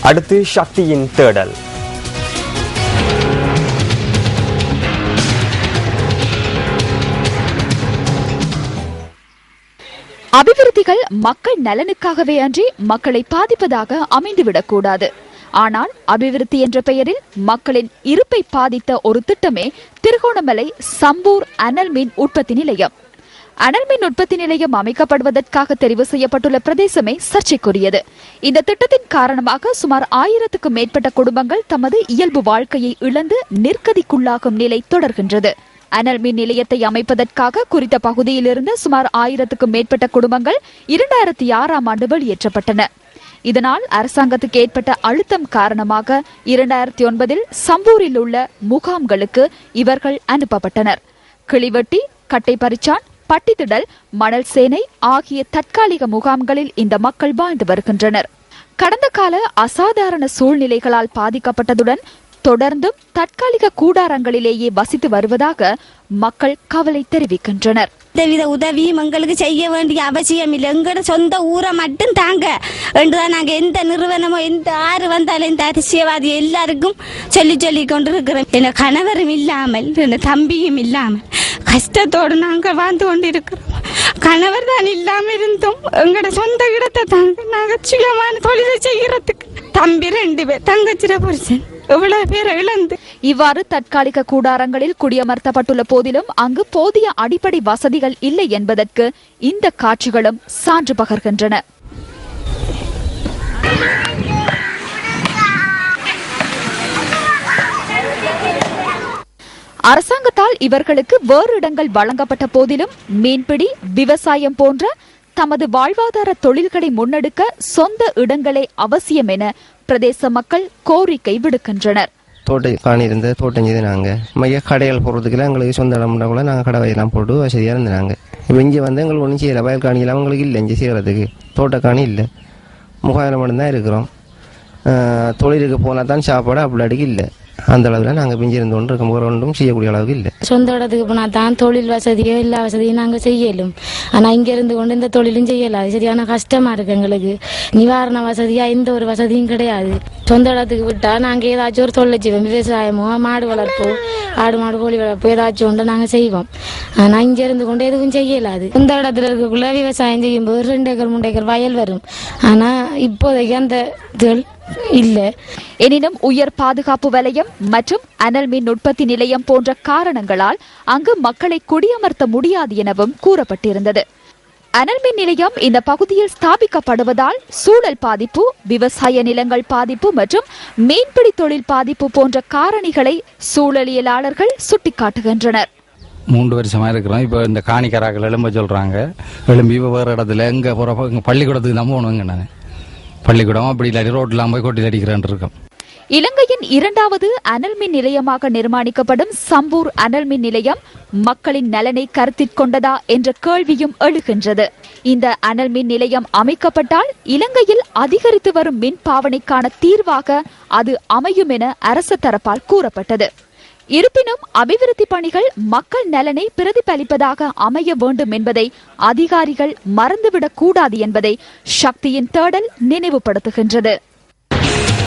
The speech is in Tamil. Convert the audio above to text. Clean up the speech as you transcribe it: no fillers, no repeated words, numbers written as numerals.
அடுத்து சக்தியின் தேடல். அபிவிருத்திகள் மக்கள் நலனுக்காகவே அன்றி மக்களை பாதிப்பதாக அமைந்துவிடக்கூடாது. ஆனால் அபிவிருத்தி என்ற பெயரில் மக்களின் இருப்பை பாதித்த ஒரு திட்டமே திருகோணமலை சம்பூர் அனல் மின் உற்பத்தி நிலையம். அனல் மின் உற்பத்தி நிலையம் அமைக்கப்படுவதற்காக தெரிவு செய்யப்பட்டுள்ள பிரதேசமே சர்ச்சைக்குரியது. இந்த திட்டத்தின் காரணமாக சுமார் 1000க்கும் மேற்பட்ட குடும்பங்கள் தமது இயல்பு வாழ்க்கையை இழந்து நிர்கதிக்குள்ளாகும் நிலை தொடர்கின்றது. அனல் மின் நிலையத்தை அமைப்பதற்காக குறித்த பகுதியில் இருந்த சுமார் 1000க்கும் மேற்பட்ட குடும்பங்கள் 2006ஆம் ஆண்டு வெளியேற்றப்பட்டன. இதனால் அரசாங்கத்துக்கு ஏற்பட்ட அழுத்தம் காரணமாக 2009இல் சம்பூரில் உள்ள முகாம்களுக்கு இவர்கள் அனுப்பப்பட்டனர். கிளிவெட்டி, கட்டைப்பறிச்சான், பட்டித்திடல், மணல் சேனை ஆகிய தற்காலிக முகாம்களில் இந்த மக்கள் வாழ்ந்து வருகின்றனர். கடந்த கால அசாதாரண சூழ்நிலைகளால் பாதிக்கப்பட்டதுடன் தொடர்ந்தும் தற்காலிக கூடாரங்களிலேயே வசித்து வருவதாக மக்கள் கவலை தெரிவிக்கின்றனர். எந்தவித உதவியும் எங்களுக்கு செய்ய வேண்டிய அவசியம் இல்லை. எங்களோட சொந்த ஊரை மட்டும் தாங்க என்றுதான் நாங்கள் எந்த நிறுவனமோ எந்த ஆறு வந்தாலும் இந்த அரசியல்வாதி எல்லாருக்கும் சொல்லி கொண்டிருக்கிறோம். என் கணவரும் இல்லாமல் என் தம்பியும் இல்லாமல் கஷ்டத்தோடு நாங்கள் வாழ்ந்து கொண்டிருக்கிறோம். கணவர் தான் இல்லாமல் இருந்தோம். எங்களோட சொந்த இடத்தை தாங்க நாங்கள் சுயமான தொழிலை செய்யறதுக்கு தம்பி 2 பேர், தங்கச்சிர புருஷன் எவ்வளவு பேர் இழந்து. இவ்வாறு தற்காலிக கூடாரங்களில் குடியமர்த்தப்பட்டுள்ள போதிலும் அங்கு போதிய அடிப்படை வசதிகள் இல்லை என்பதற்கு இந்த காட்சிகளும் சான்று பகர்கின்றன. அரசாங்கத்தால் இவர்களுக்கு வேறு இடங்கள் வழங்கப்பட்ட போதிலும் மீன்பிடி, விவசாயம் போன்ற தமது வாழ்வாதார தொழில்களை முன்னெடுக்க சொந்த இடங்களே அவசியம் என பிரதேச மக்கள் கோரிக்கை விடுக்கின்றனர். தோட்ட காணி இருந்த தோட்டம் செய்து நாங்கள் கடைகள் போடுறதுக்குலாம் எங்களுக்கு சொந்த இடம்னா கூட நாங்கள் கடை வயலாம் போட்டு வசதியாக இருந்தாங்க. இப்போ இங்கே வந்து எங்களுக்கு ஒன்றும் செய்யலை. வயல் காணியெல்லாம் அவங்களுக்கு இல்லை. இங்கே செய்கிறதுக்கு தோட்டக்காணி இல்லை. முகாயிரம் மட்டும்தான் இருக்கிறோம். தொழிலுக்கு போனால் தான் சாப்பாடு அப்படி அடிக்க இல்லை. அந்த அளவில் நாங்கள் பிஞ்சிருந்து கொண்டு இருக்க ஒன்றும் செய்யக்கூடிய அளவுக்கு இல்லை. சொந்த இடத்துக்கு போனால் தான் தொழில் வசதியோ எல்லா வசதியும் நாங்கள் செய்யலும். ஆனால் இங்கே இருந்து கொண்டு இந்த தொழிலும் செய்யலாம். சரியான கஷ்டமாக இருக்குது எங்களுக்கு. நிவாரண வசதியாக எந்த ஒரு வசதியும் கிடையாது. சொந்த இடத்துக்கு விட்டால் நாங்கள் ஏதாச்சும் ஒரு தொழில் செய்வோம். விவசாயமோ, மாடு வளர்ப்போ, ஆடு மாடு கோழி வளர்ப்போ ஏதாச்சும் ஒன்று நாங்கள் செய்வோம். ஆனால் இங்கே இருந்து கொண்டு எதுவும் செய்யலாது. சொந்த இடத்துல இருக்கக்குள்ள விவசாயம் செய்யும்போது 2 ஏக்கர் 3 ஏக்கர் வயல் வரும். ஆனால் இப்போதைக்கு அந்த இல்லை. எனினும் உயர் பாதுகாப்பு வலயம் மற்றும் அனல் மின் உற்பத்தி நிலையம் போன்ற காரணங்களால் அங்கு மக்களை குடியமர்த்த முடியாது எனவும் கூறப்பட்டிருந்தது. அனல் மின் நிலையம் இந்த பகுதியில் ஸ்தாபிக்கப்படுவதால் சூழல் பாதிப்பு, விவசாய நிலங்கள் பாதிப்பு மற்றும் மீன்பிடி தொழில் பாதிப்பு போன்ற காரணிகளை சூழலியலாளர்கள் சுட்டிக்காட்டுகின்றனர். 3 வருஷமா இருக்கிறோம். இப்போ இந்த காணிக்கராக்கள் எழும்ப சொல்றாங்க. எழும்பி வேறு இடத்துல எங்க போற பள்ளிக்கூடத்துக்கு தான் போகணுங்க. நான் பள்ளிக்கூடம் அப்படி இல்லாட்டி ரோட்லாம் போய் கொட்டில் அடிக்கிறேன் இருக்கோம். இலங்கையின் 2வது அனல் மின் நிலையமாக நிர்மாணிக்கப்படும் சம்பூர் அனல் மின் நிலையம் மக்களின் நலனை கருத்தில் கொண்டதா என்ற கேள்வியும் எழுகின்றது. இந்த அனல் மின் நிலையம் அமைக்கப்பட்டால் இலங்கையில் அதிகரித்து வரும் மின் பாவனைக்கான தீர்வாக அது அமையும் என அரசு தரப்பால் கூறப்பட்டது. இருப்பினும் அபிவிருத்தி பணிகள் மக்கள் நலனை பிரதிபலிப்பதாக அமைய வேண்டும் என்பதை அதிகாரிகள் மறந்துவிடக் கூடாது என்பதை சக்தியின் தேடல் நினைவுபடுத்துகின்றது.